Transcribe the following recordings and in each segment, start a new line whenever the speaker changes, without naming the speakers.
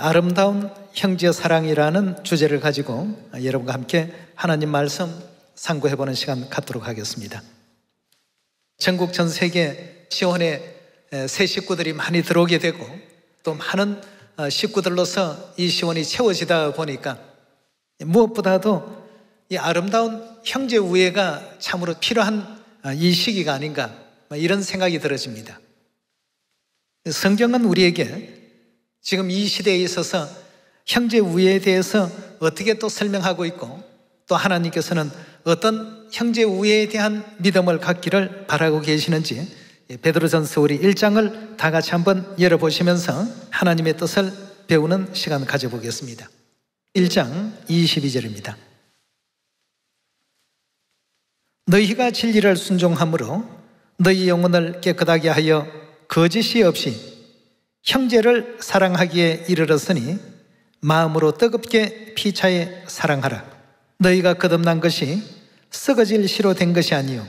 아름다운 형제 사랑이라는 주제를 가지고 여러분과 함께 하나님 말씀 상고해보는 시간 갖도록 하겠습니다. 전국 전 세계 시온에 새 식구들이 많이 들어오게 되고 또 많은 식구들로서 이 시온이 채워지다 보니까 무엇보다도 이 아름다운 형제 우애가 참으로 필요한 이 시기가 아닌가 이런 생각이 들어집니다. 성경은 우리에게 지금 이 시대에 있어서 형제 우애에 대해서 어떻게 또 설명하고 있고 또 하나님께서는 어떤 형제 우애에 대한 믿음을 갖기를 바라고 계시는지 베드로전서 우리 1장을 다 같이 한번 열어보시면서 하나님의 뜻을 배우는 시간 가져보겠습니다. 1장 22절입니다. 너희가 진리를 순종함으로 너희 영혼을 깨끗하게 하여 거짓이 없이 형제를 사랑하기에 이르렀으니 마음으로 뜨겁게 피차에 사랑하라. 너희가 거듭난 것이 썩어질 씨로 된 것이 아니요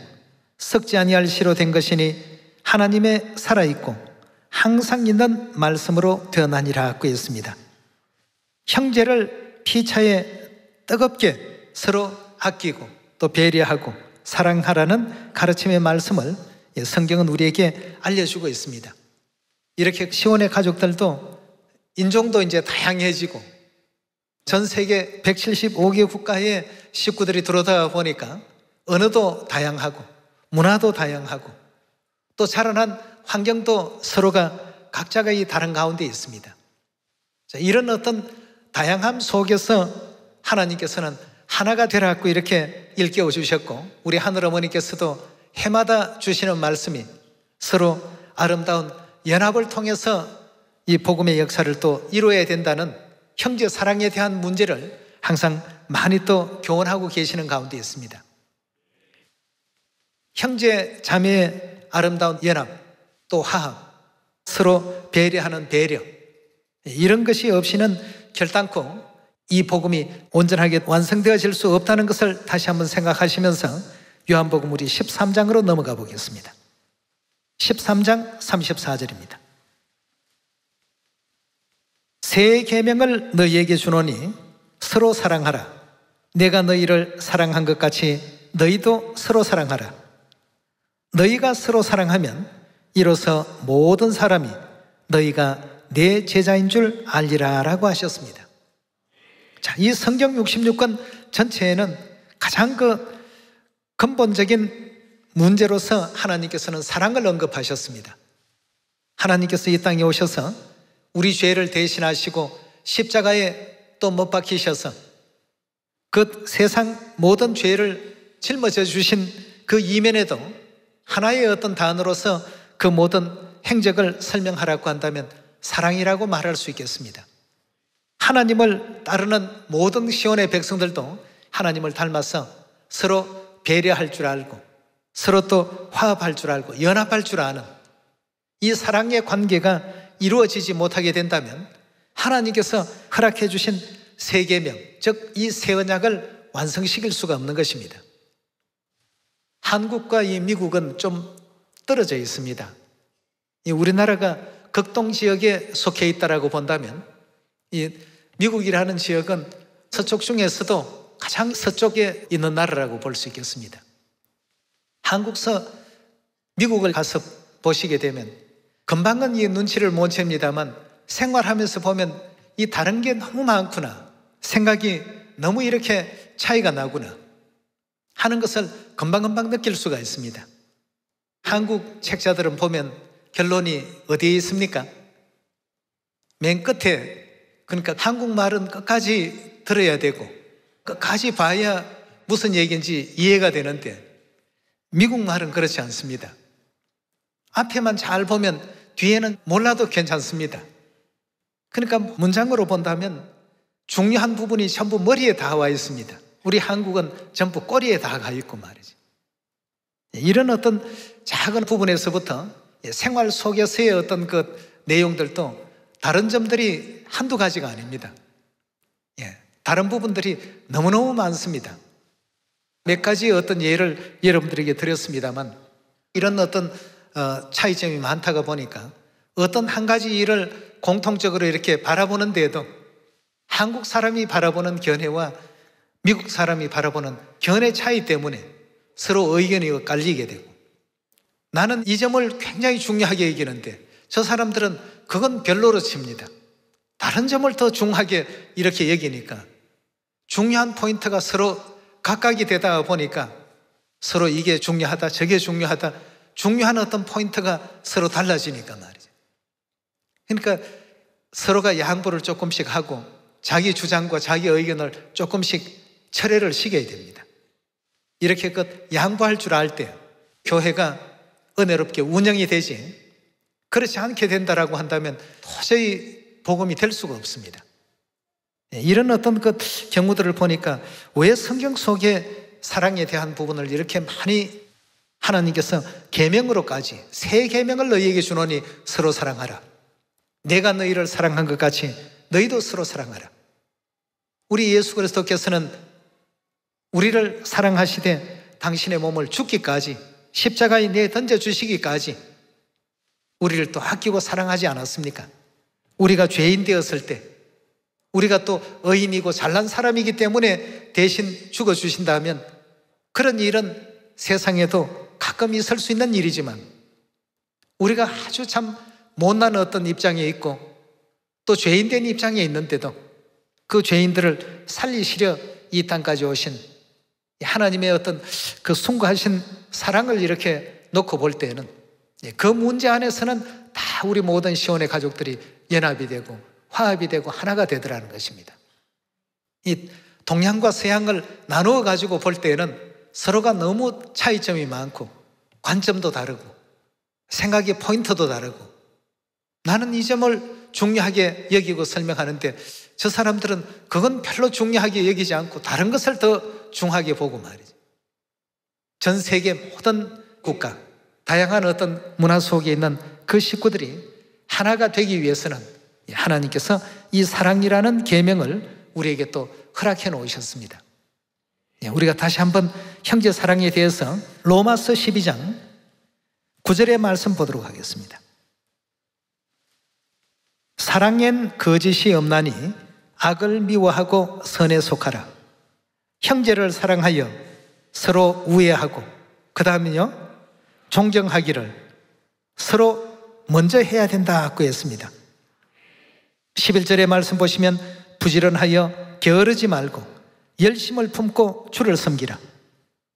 썩지 아니할 씨로 된 것이니 하나님의 살아있고 항상 있는 말씀으로 되어나니라 하고 있습니다. 형제를 피차에 뜨겁게 서로 아끼고 또 배려하고 사랑하라는 가르침의 말씀을 성경은 우리에게 알려주고 있습니다. 이렇게 시온의 가족들도 인종도 이제 다양해지고 전 세계 175개 국가의 식구들이 들어오다 보니까 언어도 다양하고 문화도 다양하고 또 자라난 환경도 서로가 각자가 이 다른 가운데 있습니다. 자, 이런 어떤 다양함 속에서 하나님께서는 하나가 되라고 이렇게 일깨워 주셨고 우리 하늘어머니께서도 해마다 주시는 말씀이 서로 아름다운 연합을 통해서 이 복음의 역사를 또 이루어야 된다는 형제 사랑에 대한 문제를 항상 많이 또 교훈하고 계시는 가운데 있습니다. 형제 자매의 아름다운 연합 또 화합 서로 배려하는 배려 이런 것이 없이는 결단코 이 복음이 온전하게 완성되어질 수 없다는 것을 다시 한번 생각하시면서 요한복음 우리 13장으로 넘어가 보겠습니다. 13장 34절입니다. 새 계명을 너희에게 주노니 서로 사랑하라. 내가 너희를 사랑한 것 같이 너희도 서로 사랑하라. 너희가 서로 사랑하면 이로써 모든 사람이 너희가 내 제자인 줄 알리라 라고 하셨습니다. 자, 이 성경 66권 전체에는 가장 근본적인 문제로서 하나님께서는 사랑을 언급하셨습니다. 하나님께서 이 땅에 오셔서 우리 죄를 대신하시고 십자가에 또 못 박히셔서 그 세상 모든 죄를 짊어져 주신 그 이면에도 하나의 어떤 단어로서 그 모든 행적을 설명하라고 한다면 사랑이라고 말할 수 있겠습니다. 하나님을 따르는 모든 시온의 백성들도 하나님을 닮아서 서로 배려할 줄 알고 서로 또 화합할 줄 알고 연합할 줄 아는 이 사랑의 관계가 이루어지지 못하게 된다면 하나님께서 허락해 주신 새 계명, 즉 이 새 언약을 완성시킬 수가 없는 것입니다. 한국과 이 미국은 좀 떨어져 있습니다. 이 우리나라가 극동 지역에 속해 있다라고 본다면 이 미국이라는 지역은 서쪽 중에서도 가장 서쪽에 있는 나라라고 볼 수 있겠습니다. 한국서 미국을 가서 보시게 되면 금방은 이 눈치를 못 챕니다만 생활하면서 보면 이 다른 게 너무 많구나 생각이 너무 이렇게 차이가 나구나 하는 것을 금방금방 느낄 수가 있습니다. 한국 책자들은 보면 결론이 어디에 있습니까? 맨 끝에 그러니까 한국말은 끝까지 들어야 되고 끝까지 봐야 무슨 얘기인지 이해가 되는데 미국 말은 그렇지 않습니다. 앞에만 잘 보면 뒤에는 몰라도 괜찮습니다. 그러니까 문장으로 본다면 중요한 부분이 전부 머리에 다 와 있습니다. 우리 한국은 전부 꼬리에 다 가 있고 말이지. 이런 어떤 작은 부분에서부터 생활 속에서의 어떤 그 내용들도 다른 점들이 한두 가지가 아닙니다. 다른 부분들이 너무너무 많습니다. 몇 가지 어떤 예를 여러분들에게 드렸습니다만 이런 어떤 차이점이 많다가 보니까 어떤 한 가지 일을 공통적으로 이렇게 바라보는 데에도 한국 사람이 바라보는 견해와 미국 사람이 바라보는 견해 차이 때문에 서로 의견이 엇갈리게 되고, 나는 이 점을 굉장히 중요하게 여기는데 저 사람들은 그건 별로로 칩니다. 다른 점을 더 중요하게 이렇게 여기니까 중요한 포인트가 서로 각각이 되다 보니까 서로 이게 중요하다, 저게 중요하다, 중요한 어떤 포인트가 서로 달라지니까 말이죠. 그러니까 서로가 양보를 조금씩 하고 자기 주장과 자기 의견을 조금씩 철회를 시켜야 됩니다. 이렇게 양보할 줄 알 때 교회가 은혜롭게 운영이 되지, 그렇지 않게 된다라고 한다면 도저히 복음이 될 수가 없습니다. 이런 어떤 경우들을 보니까 왜 성경 속에 사랑에 대한 부분을 이렇게 많이 하나님께서 계명으로까지 새 계명을 너희에게 주노니 서로 사랑하라. 내가 너희를 사랑한 것 같이 너희도 서로 사랑하라. 우리 예수 그리스도께서는 우리를 사랑하시되 당신의 몸을 죽기까지 십자가에 내어 던져주시기까지 우리를 또 아끼고 사랑하지 않았습니까? 우리가 죄인 되었을 때 우리가 또 의인이고 잘난 사람이기 때문에 대신 죽어주신다면 그런 일은 세상에도 가끔 있을 수 있는 일이지만 우리가 아주 참 못난 어떤 입장에 있고 또 죄인된 입장에 있는데도 그 죄인들을 살리시려 이 땅까지 오신 하나님의 어떤 그 숭고하신 사랑을 이렇게 놓고 볼 때에는 그 문제 안에서는 다 우리 모든 시온의 가족들이 연합이 되고 화합이 되고 하나가 되더라는 것입니다. 이 동양과 서양을 나누어 가지고 볼 때에는 서로가 너무 차이점이 많고 관점도 다르고 생각의 포인트도 다르고 나는 이 점을 중요하게 여기고 설명하는데 저 사람들은 그건 별로 중요하게 여기지 않고 다른 것을 더 중요하게 보고 말이죠. 전 세계 모든 국가, 다양한 어떤 문화 속에 있는 그 식구들이 하나가 되기 위해서는 하나님께서 이 사랑이라는 계명을 우리에게 또 허락해 놓으셨습니다. 우리가 다시 한번 형제 사랑에 대해서 로마서 12장 9절의 말씀 보도록 하겠습니다. 사랑엔 거짓이 없나니 악을 미워하고 선에 속하라. 형제를 사랑하여 서로 우애하고 그 다음에요 존경하기를 서로 먼저 해야 된다고 했습니다. 11절의 말씀 보시면 부지런하여 게으르지 말고 열심을 품고 주를 섬기라.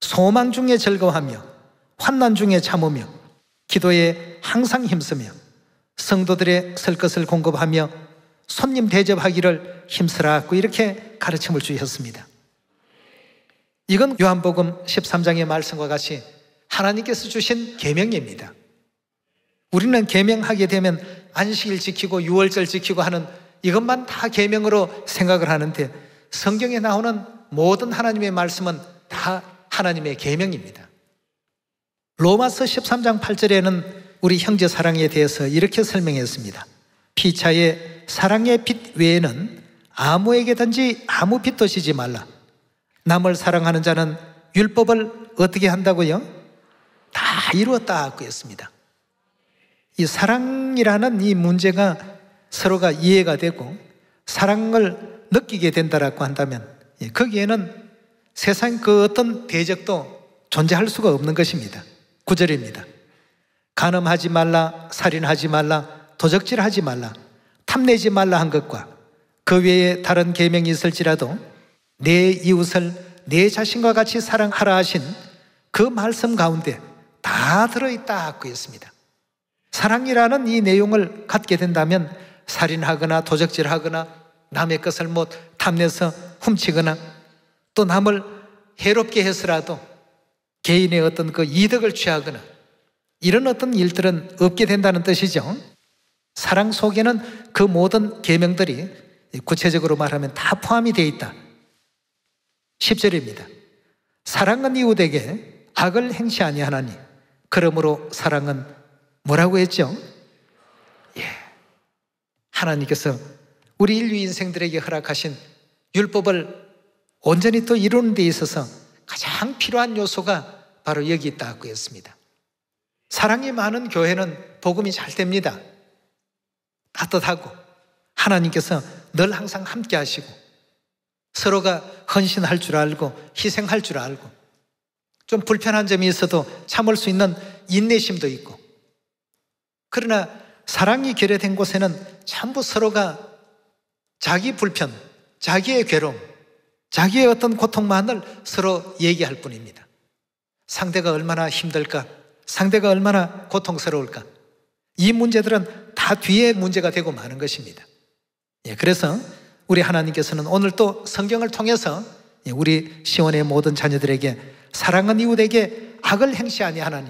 소망 중에 즐거워하며 환난 중에 참으며 기도에 항상 힘쓰며 성도들의 설 것을 공급하며 손님 대접하기를 힘쓰라고 이렇게 가르침을 주셨습니다. 이건 요한복음 13장의 말씀과 같이 하나님께서 주신 계명입니다. 우리는 계명하게 되면 안식일 지키고 유월절 지키고 하는 이것만 다 계명으로 생각을 하는데 성경에 나오는 모든 하나님의 말씀은 다 하나님의 계명입니다. 로마서 13장 8절에는 우리 형제 사랑에 대해서 이렇게 설명했습니다. 피차에 사랑의 빛 외에는 아무에게든지 아무 빛도 지지 말라. 남을 사랑하는 자는 율법을 어떻게 한다고요? 다 이루었다고 했습니다. 이 사랑이라는 이 문제가 서로가 이해가 되고 사랑을 느끼게 된다라고 한다면 거기에는 세상 그 어떤 대적도 존재할 수가 없는 것입니다. 9절입니다. 간음하지 말라, 살인하지 말라, 도적질하지 말라, 탐내지 말라 한 것과 그 외에 다른 계명이 있을지라도 내 이웃을 내 자신과 같이 사랑하라 하신 그 말씀 가운데 다 들어있다고 했습니다. 사랑이라는 이 내용을 갖게 된다면 살인하거나 도적질하거나 남의 것을 못 탐내서 훔치거나 또 남을 해롭게 해서라도 개인의 어떤 그 이득을 취하거나 이런 어떤 일들은 없게 된다는 뜻이죠. 사랑 속에는 그 모든 계명들이 구체적으로 말하면 다 포함이 되어 있다. 10절입니다. 사랑은 이웃에게 악을 행치 아니하나니 그러므로 사랑은 뭐라고 했죠? 하나님께서 우리 인류 인생들에게 허락하신 율법을 온전히 또 이루는 데 있어서 가장 필요한 요소가 바로 여기 있다고 했습니다. 사랑이 많은 교회는 복음이 잘 됩니다. 따뜻하고 하나님께서 늘 항상 함께 하시고 서로가 헌신할 줄 알고 희생할 줄 알고 좀 불편한 점이 있어도 참을 수 있는 인내심도 있고, 그러나 사랑이 결여된 곳에는 전부 서로가 자기 불편, 자기의 괴로움, 자기의 어떤 고통만을 서로 얘기할 뿐입니다. 상대가 얼마나 힘들까, 상대가 얼마나 고통스러울까, 이 문제들은 다 뒤에 문제가 되고 마는 것입니다. 그래서 우리 하나님께서는 오늘 또 성경을 통해서 우리 시온의 모든 자녀들에게 사랑은 이웃에게 악을 행치 아니하나니,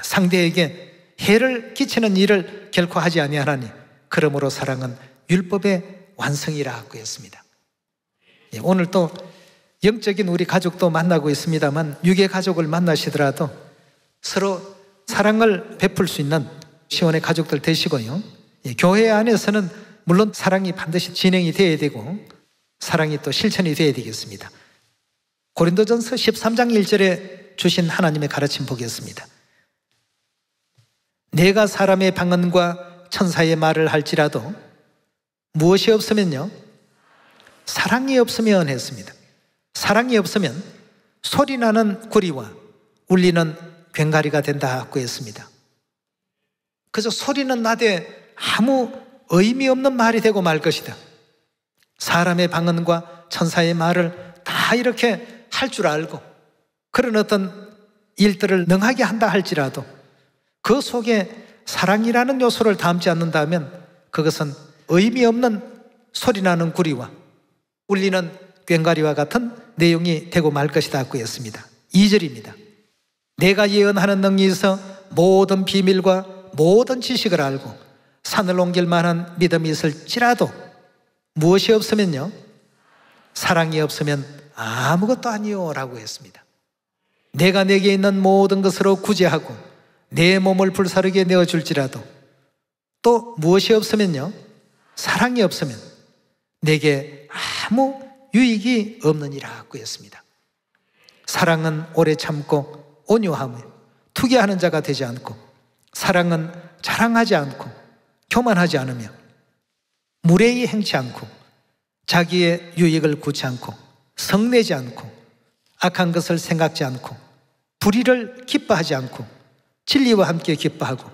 상대에게 해를 끼치는 일을 결코 하지 아니하나니 그러므로 사랑은 율법의 완성이라 하고 했습니다. 오늘 또 영적인 우리 가족도 만나고 있습니다만 육의 가족을 만나시더라도 서로 사랑을 베풀 수 있는 시온의 가족들 되시고요, 교회 안에서는 물론 사랑이 반드시 진행이 되어야 되고 사랑이 또 실천이 되어야 되겠습니다. 고린도전서 13장 1절에 주신 하나님의 가르침 보겠습니다. 내가 사람의 방언과 천사의 말을 할지라도 무엇이 없으면요, 사랑이 없으면 했습니다. 사랑이 없으면 소리나는 구리와 울리는 괭가리가 된다 하고 했습니다. 그저 소리는 나되 아무 의미 없는 말이 되고 말 것이다. 사람의 방언과 천사의 말을 다 이렇게 할 줄 알고 그런 어떤 일들을 능하게 한다 할지라도 그 속에 사랑이라는 요소를 담지 않는다면 그것은 의미 없는 소리나는 구리와 울리는 괭가리와 같은 내용이 되고 말 것이다 하고 했습니다. 2절입니다. 내가 예언하는 능력이 있어 모든 비밀과 모든 지식을 알고 산을 옮길 만한 믿음이 있을지라도 무엇이 없으면요, 사랑이 없으면 아무것도 아니요 라고 했습니다. 내가 내게 있는 모든 것으로 구제하고 내 몸을 불사르게 내어줄지라도 또 무엇이 없으면요, 사랑이 없으면 내게 아무 유익이 없느니라 하고 했습니다. 사랑은 오래 참고 온유하며 투기하는 자가 되지 않고, 사랑은 자랑하지 않고 교만하지 않으며 무례히 행치 않고 자기의 유익을 구치 않고 성내지 않고 악한 것을 생각지 않고 불의를 기뻐하지 않고 진리와 함께 기뻐하고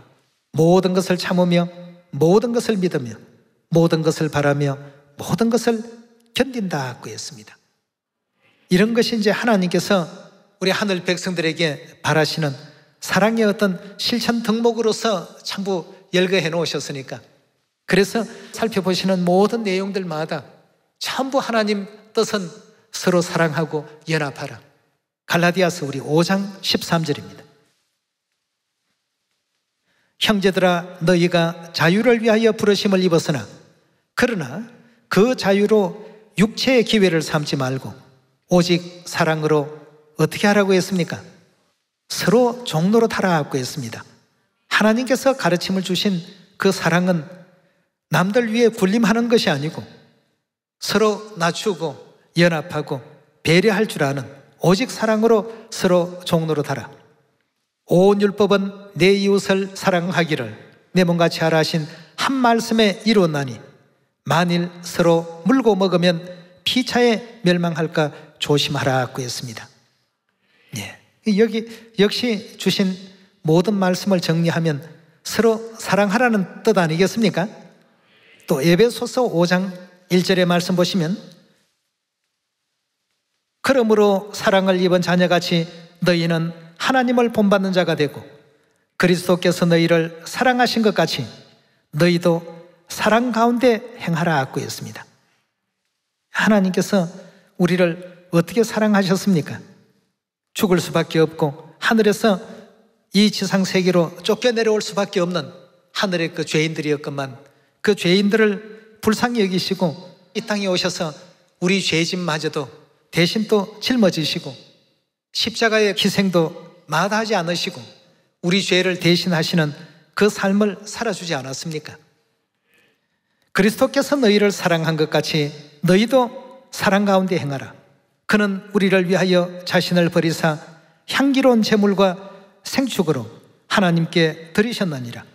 모든 것을 참으며 모든 것을 믿으며 모든 것을 바라며 모든 것을 견딘다 하고 했습니다. 이런 것이 이제 하나님께서 우리 하늘 백성들에게 바라시는 사랑의 어떤 실천 덕목으로서 전부 열거해 놓으셨으니까, 그래서 살펴보시는 모든 내용들마다 전부 하나님 뜻은 서로 사랑하고 연합하라. 갈라디아서 우리 5장 13절입니다. 형제들아 너희가 자유를 위하여 부르심을 입었으나 그러나 그 자유로 육체의 기회를 삼지 말고 오직 사랑으로 어떻게 하라고 했습니까? 서로 종노릇하라 하고 했습니다. 하나님께서 가르침을 주신 그 사랑은 남들 위해 군림하는 것이 아니고 서로 낮추고 연합하고 배려할 줄 아는 오직 사랑으로 서로 종노릇하라. 온 율법은 내 이웃을 사랑하기를 내 몸같이 하라 하신 한 말씀에 이루었나니 만일 서로 물고 먹으면 피차에 멸망할까 조심하라 하고 했습니다. 여기 역시 주신 모든 말씀을 정리하면 서로 사랑하라는 뜻 아니겠습니까? 또 에베소서 5장 1절의 말씀 보시면 그러므로 사랑을 입은 자녀같이 너희는 하나님을 본받는 자가 되고 그리스도께서 너희를 사랑하신 것 같이 너희도 사랑 가운데 행하라 하고 했습니다. 하나님께서 우리를 어떻게 사랑하셨습니까? 죽을 수밖에 없고 하늘에서 이 지상 세계로 쫓겨내려올 수밖에 없는 하늘의 그 죄인들이었건만 그 죄인들을 불쌍히 여기시고 이 땅에 오셔서 우리 죄짐마저도 대신 또 짊어지시고 십자가의 희생도 마다하지 않으시고 우리 죄를 대신하시는 그 삶을 살아주지 않았습니까? 그리스도께서 너희를 사랑한 것 같이 너희도 사랑 가운데 행하라. 그는 우리를 위하여 자신을 버리사 향기로운 제물과 생축으로 하나님께 드리셨느니라.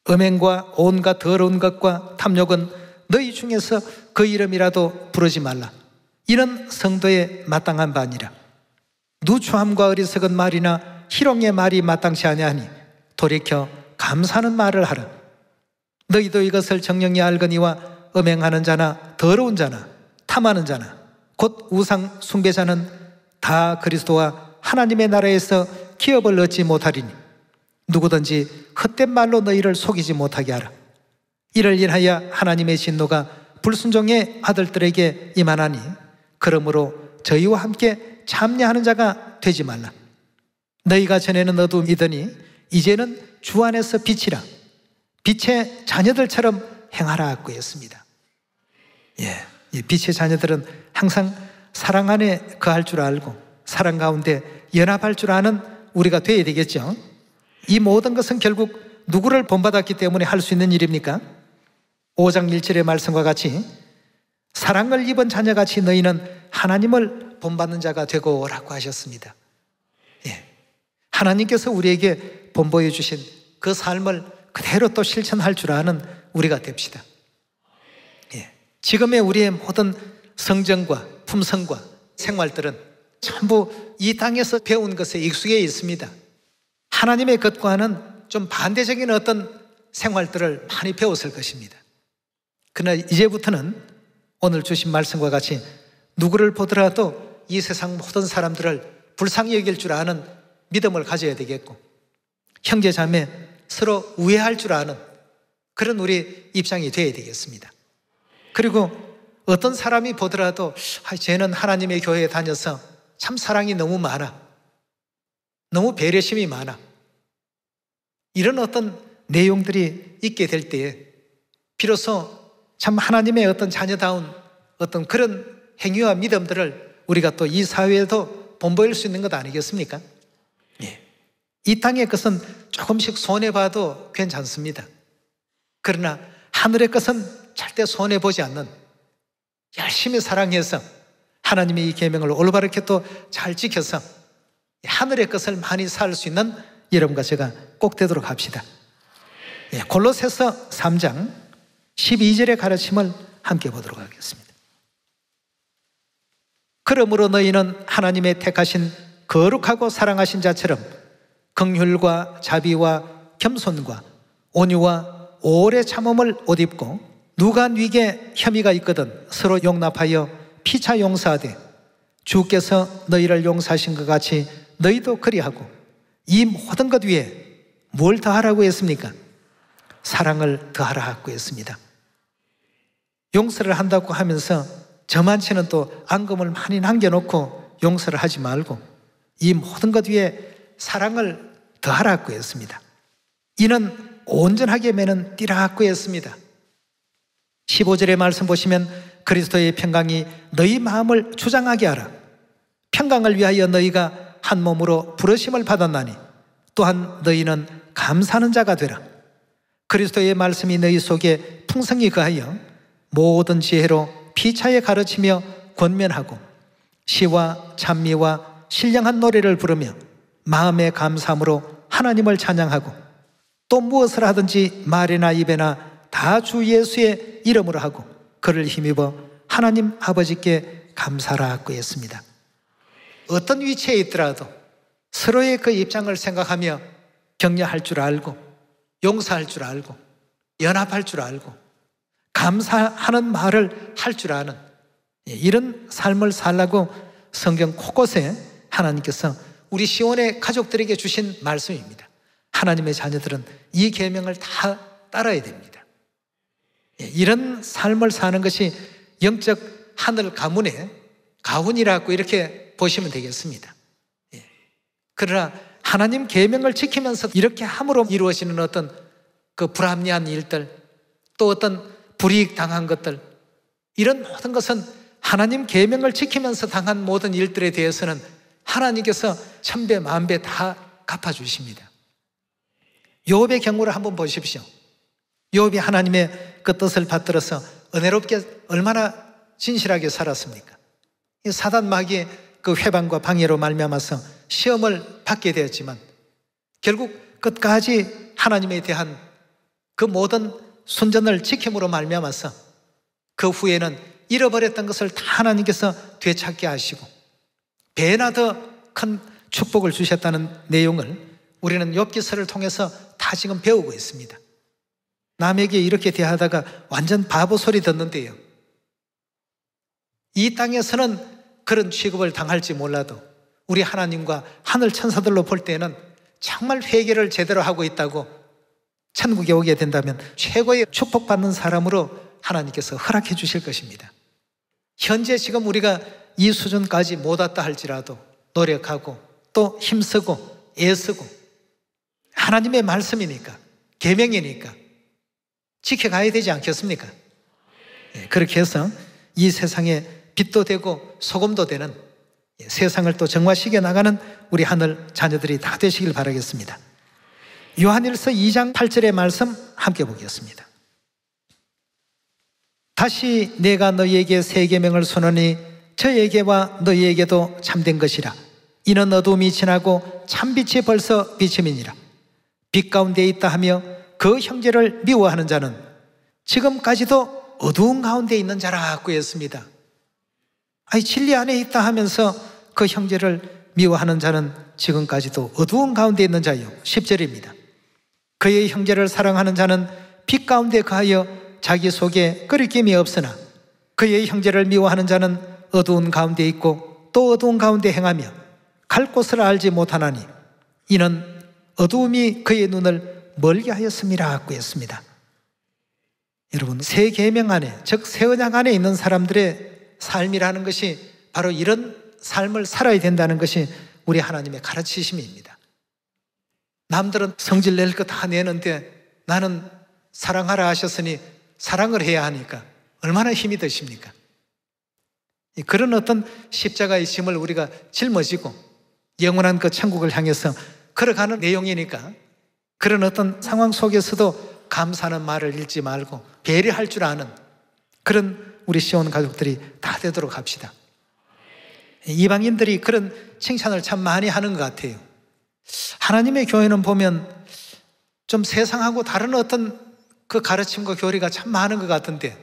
음행과 온갖 더러운 것과 탐욕은 너희 중에서 그 이름이라도 부르지 말라. 이는 성도의 마땅한 바니라. 누추함과 어리석은 말이나 희롱의 말이 마땅치 아니하니 돌이켜 감사하는 말을 하라. 너희도 이것을 정령이 알거니와 음행하는 자나 더러운 자나 탐하는 자나 곧 우상 숭배자는 다 그리스도와 하나님의 나라에서 기업을 얻지 못하리니 누구든지 헛된 말로 너희를 속이지 못하게 하라. 이를 인하여 하나님의 진노가 불순종의 아들들에게 임하나니 그러므로 저희와 함께 참여하는 자가 되지 말라. 너희가 전에는 어둠이더니 이제는 주 안에서 빛이라. 빛의 자녀들처럼 행하라 하고 했습니다. 이 빛의 자녀들은 항상 사랑 안에 거할 줄 알고 사랑 가운데 연합할 줄 아는 우리가 되어야 되겠죠. 이 모든 것은 결국 누구를 본받았기 때문에 할 수 있는 일입니까? 5장 1절의 말씀과 같이 사랑을 입은 자녀같이 너희는 하나님을 본받는 자가 되고 라고 하셨습니다. 하나님께서 우리에게 본보여 주신 그 삶을 그대로 또 실천할 줄 아는 우리가 됩시다. 지금의 우리의 모든 성정과 품성과 생활들은 전부 이 땅에서 배운 것에 익숙해 있습니다. 하나님의 것과는 좀 반대적인 어떤 생활들을 많이 배웠을 것입니다. 그러나 이제부터는 오늘 주신 말씀과 같이 누구를 보더라도 이 세상 모든 사람들을 불쌍히 여길 줄 아는 믿음을 가져야 되겠고 형제 자매 서로 우애할 줄 아는 그런 우리 입장이 되어야 되겠습니다. 그리고 어떤 사람이 보더라도 쟤는 하나님의 교회에 다녀서 참 사랑이 너무 많아, 너무 배려심이 많아, 이런 어떤 내용들이 있게 될 때에 비로소 참 하나님의 어떤 자녀다운 어떤 그런 행위와 믿음들을 우리가 또 이 사회에도 본보일 수 있는 것 아니겠습니까? 이 땅의 것은 조금씩 손해봐도 괜찮습니다. 그러나 하늘의 것은 절대 손해보지 않는, 열심히 사랑해서 하나님의 이 계명을 올바르게 또 잘 지켜서 하늘의 것을 많이 살 수 있는 여러분과 제가 꼭 되도록 합시다. 골로새서 3장 12절의 가르침을 함께 보도록 하겠습니다. 그러므로 너희는 하나님의 택하신 거룩하고 사랑하신 자처럼 긍휼과 자비와 겸손과 온유와 오래 참음을 옷 입고 누가 네게 혐의가 있거든 서로 용납하여 피차 용서하되 주께서 너희를 용서하신 것 같이 너희도 그리하고 이 모든 것 위에 뭘 더하라고 했습니까? 사랑을 더하라 하고 했습니다. 용서를 한다고 하면서 저만치는 또 앙금을 많이 남겨놓고 용서를 하지 말고 이 모든 것 위에 사랑을 더하라고 했습니다. 이는 온전하게 매는 띠라고 했습니다. 15절의 말씀 보시면 그리스도의 평강이 너희 마음을 주장하게 하라. 평강을 위하여 너희가 한 몸으로 부르심을 받았나니 또한 너희는 감사하는 자가 되라. 그리스도의 말씀이 너희 속에 풍성히 거하여 모든 지혜로 피차에 가르치며 권면하고 시와 찬미와 신령한 노래를 부르며 마음의 감사함으로 하나님을 찬양하고 또 무엇을 하든지 말이나 입에나 다 주 예수의 이름으로 하고 그를 힘입어 하나님 아버지께 감사라고 했습니다. 어떤 위치에 있더라도 서로의 그 입장을 생각하며 격려할 줄 알고 용서할 줄 알고 연합할 줄 알고 감사하는 말을 할 줄 아는 이런 삶을 살라고 성경 곳곳에 하나님께서 우리 시온의 가족들에게 주신 말씀입니다. 하나님의 자녀들은 이 계명을 다 따라야 됩니다. 이런 삶을 사는 것이 영적 하늘 가문의 가훈이라고 이렇게 보시면 되겠습니다. 그러나 하나님 계명을 지키면서 이렇게 함으로 이루어지는 어떤 그 불합리한 일들 또 어떤 불이익 당한 것들 이런 모든 것은 하나님 계명을 지키면서 당한 모든 일들에 대해서는 하나님께서 천배 만배 다 갚아주십니다. 욥의 경우를 한번 보십시오. 욥이 하나님의 그 뜻을 받들어서 은혜롭게 얼마나 진실하게 살았습니까? 사단 마귀의 그 회방과 방해로 말미암아서 시험을 받게 되었지만 결국 끝까지 하나님에 대한 그 모든 순전을 지킴으로 말미암아서 그 후에는 잃어버렸던 것을 다 하나님께서 되찾게 하시고 배나 더 큰 축복을 주셨다는 내용을 우리는 욥기서를 통해서 다 지금 배우고 있습니다. 남에게 이렇게 대하다가 완전 바보 소리 듣는데요, 이 땅에서는 그런 취급을 당할지 몰라도 우리 하나님과 하늘 천사들로 볼 때는 정말 회개를 제대로 하고 있다고, 천국에 오게 된다면 최고의 축복받는 사람으로 하나님께서 허락해 주실 것입니다. 현재 지금 우리가 이 수준까지 못 왔다 할지라도 노력하고 또 힘쓰고 애쓰고 하나님의 말씀이니까, 계명이니까 지켜가야 되지 않겠습니까? 그렇게 해서 이 세상에 빛도 되고 소금도 되는, 세상을 또 정화시켜 나가는 우리 하늘 자녀들이 다 되시길 바라겠습니다. 요한일서 2장 8절의 말씀 함께 보겠습니다. 다시 내가 너희에게 새 계명을 쓰노니 저에게와 너희에게도 참된 것이라. 이는 어두움이 지나고 참빛이 벌써 비침이니라. 빛 가운데 있다 하며 그 형제를 미워하는 자는 지금까지도 어두운 가운데 있는 자라고 했습니다. 아니, 진리 안에 있다 하면서 그 형제를 미워하는 자는 지금까지도 어두운 가운데 있는 자요. 10절입니다. 그의 형제를 사랑하는 자는 빛 가운데 거하여 자기 속에 끄리낌이 없으나 그의 형제를 미워하는 자는 어두운 가운데 있고 또 어두운 가운데 행하며 갈 곳을 알지 못하나니 이는 어두움이 그의 눈을 멀게 하였음이라고 했습니다. 여러분, 새 계명 안에, 즉 새 언약 안에 있는 사람들의 삶이라는 것이 바로 이런 삶을 살아야 된다는 것이 우리 하나님의 가르치심입니다. 남들은 성질 낼 거 다 내는데 나는 사랑하라 하셨으니 사랑을 해야 하니까 얼마나 힘이 드십니까? 그런 어떤 십자가의 짐을 우리가 짊어지고 영원한 그 천국을 향해서 걸어가는 내용이니까 그런 어떤 상황 속에서도 감사하는 말을 잃지 말고 배려할 줄 아는 그런 우리 시온 가족들이 다 되도록 합시다. 이방인들이 그런 칭찬을 참 많이 하는 것 같아요. 하나님의 교회는 보면 좀 세상하고 다른 어떤 그 가르침과 교리가 참 많은 것 같은데,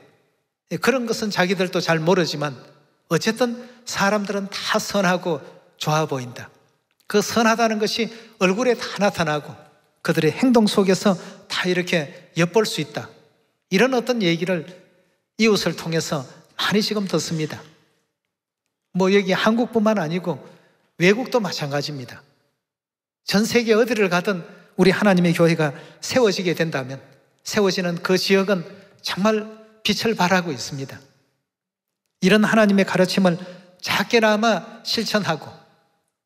그런 것은 자기들도 잘 모르지만 어쨌든 사람들은 다 선하고 좋아 보인다. 그 선하다는 것이 얼굴에 다 나타나고 그들의 행동 속에서 다 이렇게 엿볼 수 있다. 이런 어떤 얘기를 이웃을 통해서 많이 지금 듣습니다. 뭐 여기 한국뿐만 아니고 외국도 마찬가지입니다. 전 세계 어디를 가든 우리 하나님의 교회가 세워지게 된다면 세워지는 그 지역은 정말 빛을 발하고 있습니다. 이런 하나님의 가르침을 작게나마 실천하고,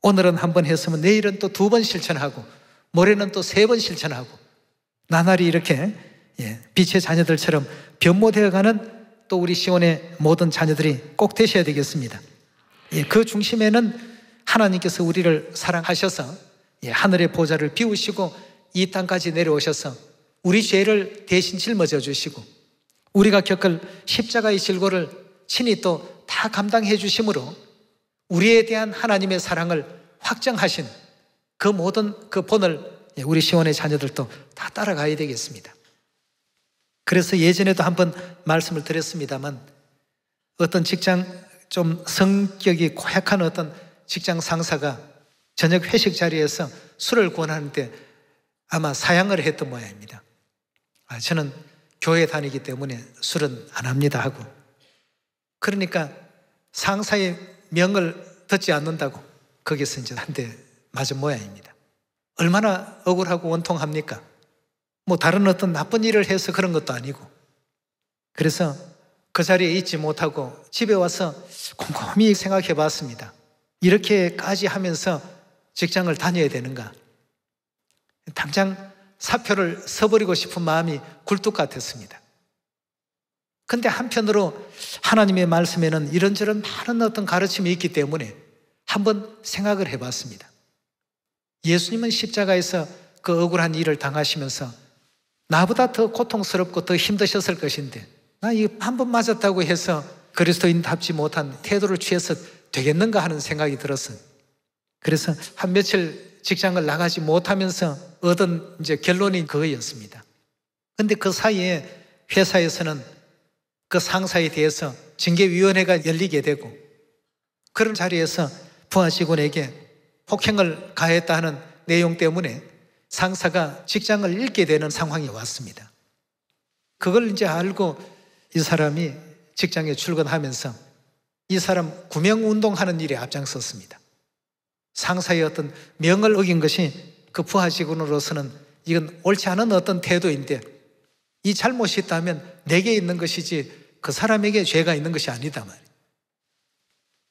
오늘은 한 번 했으면 내일은 또 2번 실천하고 모레는 또 3번 실천하고 나날이 이렇게 빛의 자녀들처럼 변모되어가는 또 우리 시온의 모든 자녀들이 꼭 되셔야 되겠습니다. 그 중심에는 하나님께서 우리를 사랑하셔서 하늘의 보좌를 비우시고 이 땅까지 내려오셔서 우리 죄를 대신 짊어져 주시고 우리가 겪을 십자가의 질고를 친히 또 다 감당해 주심으로 우리에 대한 하나님의 사랑을 확정하신 그 모든 그 본을 우리 시온의 자녀들도 다 따라가야 되겠습니다. 그래서 예전에도 한번 말씀을 드렸습니다만, 어떤 직장 좀 성격이 고약한 어떤 직장 상사가 저녁 회식 자리에서 술을 권하는데 아마 사양을 했던 모양입니다. 저는 교회 다니기 때문에 술은 안 합니다 하고, 그러니까 상사의 명을 듣지 않는다고 거기서 이제 한 대 맞은 모양입니다. 얼마나 억울하고 원통합니까? 뭐 다른 어떤 나쁜 일을 해서 그런 것도 아니고. 그래서 그 자리에 있지 못하고 집에 와서 곰곰이 생각해 봤습니다. 이렇게까지 하면서 직장을 다녀야 되는가? 당장 사표를 써버리고 싶은 마음이 굴뚝 같았습니다. 근데 한편으로 하나님의 말씀에는 이런저런 많은 어떤 가르침이 있기 때문에 한번 생각을 해봤습니다. 예수님은 십자가에서 그 억울한 일을 당하시면서 나보다 더 고통스럽고 더 힘드셨을 것인데, 나 이거 한 번 맞았다고 해서 그리스도인답지 못한 태도를 취해서 되겠는가 하는 생각이 들었어요. 그래서 한 며칠 직장을 나가지 못하면서 얻은 이제 결론이 그거였습니다. 근데 그 사이에 회사에서는 그 상사에 대해서 징계위원회가 열리게 되고, 그런 자리에서 부하 직원에게 폭행을 가했다 하는 내용 때문에 상사가 직장을 잃게 되는 상황이 왔습니다. 그걸 이제 알고 이 사람이 직장에 출근하면서 이 사람 구명운동하는 일에 앞장섰습니다. 상사의 어떤 명을 어긴 것이 그 부하 직원으로서는 이건 옳지 않은 어떤 태도인데, 이 잘못이 있다면 내게 있는 것이지 그 사람에게 죄가 있는 것이 아니다 말이에요.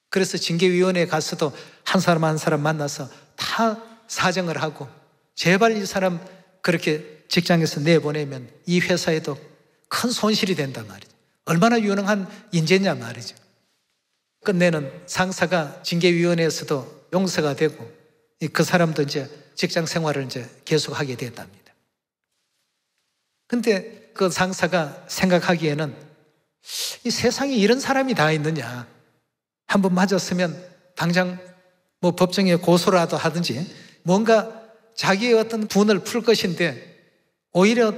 그래서 징계위원회에 가서도 한 사람 한 사람 만나서 다 사정을 하고, 제발 이 사람 그렇게 직장에서 내보내면 이 회사에도 큰 손실이 된단 말이죠. 얼마나 유능한 인재냐 말이죠. 끝내는 상사가 징계위원회에서도 용서가 되고, 그 사람도 이제 직장 생활을 이제 계속하게 됐답니다. 근데 그 상사가 생각하기에는 이 세상에 이런 사람이 다 있느냐, 한번 맞았으면 당장 뭐 법정에 고소라도 하든지 뭔가 자기의 어떤 분을 풀 것인데, 오히려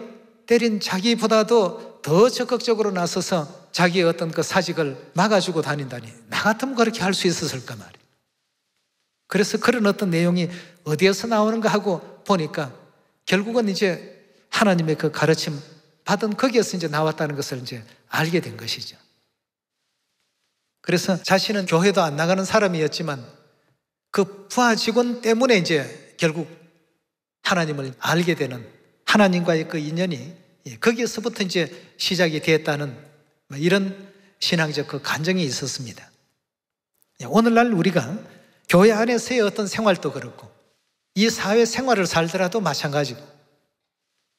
때린 자기보다도 더 적극적으로 나서서 자기의 어떤 그 사직을 막아주고 다닌다니, 나 같으면 그렇게 할 수 있었을까 말이에요. 그래서 그런 어떤 내용이 어디에서 나오는가 하고 보니까 결국은 이제 하나님의 그 가르침 받은 거기에서 이제 나왔다는 것을 이제 알게 된 것이죠. 그래서 자신은 교회도 안 나가는 사람이었지만 그 부하 직원 때문에 이제 결국 하나님을 알게 되는, 하나님과의 그 인연이 거기에서부터 이제 시작이 되었다는 이런 신앙적 그 간증이 있었습니다. 오늘날 우리가 교회 안에서의 어떤 생활도 그렇고 이 사회 생활을 살더라도 마찬가지고,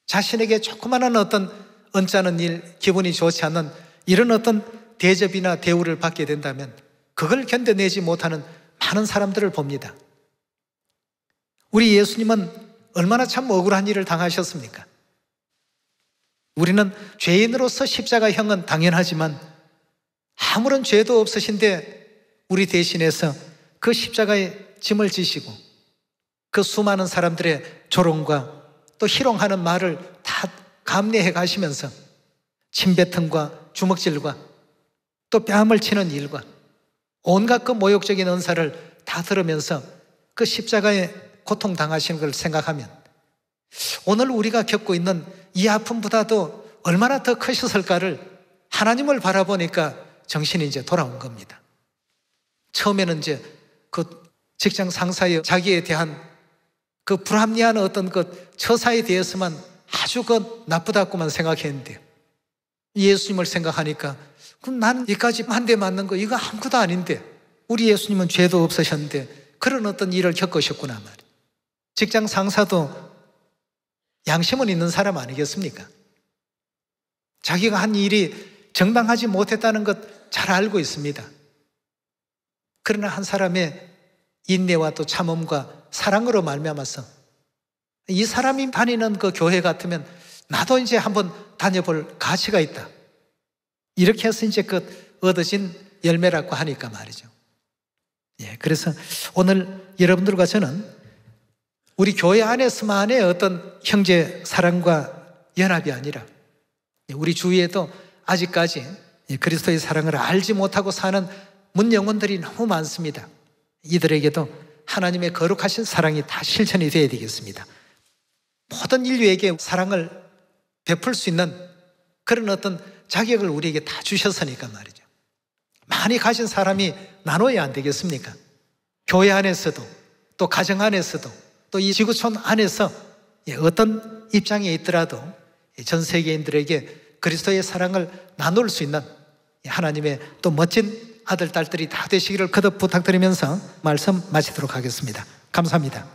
자신에게 조그마한 어떤 언짢은 일, 기분이 좋지 않는 이런 어떤 대접이나 대우를 받게 된다면 그걸 견뎌내지 못하는 많은 사람들을 봅니다. 우리 예수님은 얼마나 참 억울한 일을 당하셨습니까? 우리는 죄인으로서 십자가형은 당연하지만 아무런 죄도 없으신데 우리 대신해서 그 십자가의 짐을 지시고 그 수많은 사람들의 조롱과 또 희롱하는 말을 다 감내해 가시면서 침뱉음과 주먹질과 또 뺨을 치는 일과 온갖 그 모욕적인 언사를 다 들으면서 그 십자가에 고통당하시는 걸 생각하면 오늘 우리가 겪고 있는 이 아픔보다도 얼마나 더 크셨을까를 하나님을 바라보니까 정신이 이제 돌아온 겁니다. 처음에는 이제 그 직장 상사의 자기에 대한 그 불합리한 어떤 그 처사에 대해서만 아주 그 나쁘다고만 생각했는데, 예수님을 생각하니까 그럼 나는 이까지 한 대 맞는 거 이거 아무것도 아닌데, 우리 예수님은 죄도 없으셨는데 그런 어떤 일을 겪으셨구나 말이에요. 직장 상사도 양심은 있는 사람 아니겠습니까? 자기가 한 일이 정당하지 못했다는 것 잘 알고 있습니다. 그러나 한 사람의 인내와 또 참음과 사랑으로 말미암아서 이 사람이 다니는 그 교회 같으면 나도 이제 한번 다녀볼 가치가 있다, 이렇게 해서 이제 그 얻어진 열매라고 하니까 말이죠. 그래서 오늘 여러분들과 저는 우리 교회 안에서만의 어떤 형제 사랑과 연합이 아니라 우리 주위에도 아직까지 그리스도의 사랑을 알지 못하고 사는 문영혼들이 너무 많습니다. 이들에게도 하나님의 거룩하신 사랑이 다 실천이 되어야 되겠습니다. 모든 인류에게 사랑을 베풀 수 있는 그런 어떤 자격을 우리에게 다 주셨으니까 말이죠. 많이 가진 사람이 나눠야 안 되겠습니까? 교회 안에서도 또 가정 안에서도 또 이 지구촌 안에서 어떤 입장에 있더라도 전 세계인들에게 그리스도의 사랑을 나눌 수 있는 하나님의 또 멋진 아들, 딸들이 다 되시기를 거듭 부탁드리면서 말씀 마치도록 하겠습니다. 감사합니다.